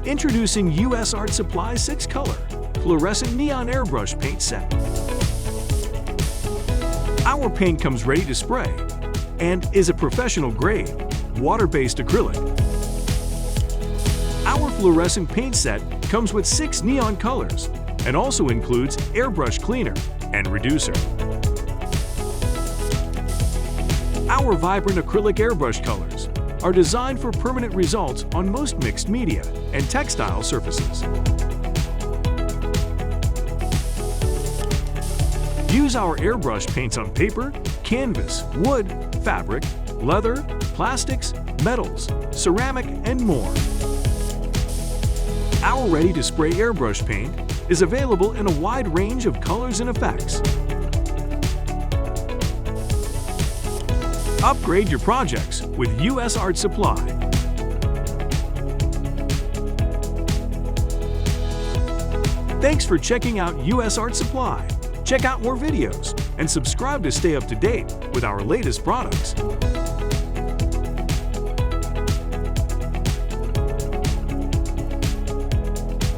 Introducing US Art Supply 6-Color Fluorescent Neon Airbrush Paint Set. Our paint comes ready to spray and is a professional-grade, water-based acrylic. Our fluorescent paint set comes with 6 neon colors and also includes airbrush cleaner and reducer. Our vibrant acrylic airbrush colors are designed for permanent results on most mixed media and textile surfaces. Use our airbrush paints on paper, canvas, wood, fabric, leather, plastics, metals, ceramic, and more. Our ready-to-spray airbrush paint is available in a wide range of colors and effects. Upgrade your projects with US Art Supply. Thanks for checking out US Art Supply. Check out more videos and subscribe to stay up to date with our latest products.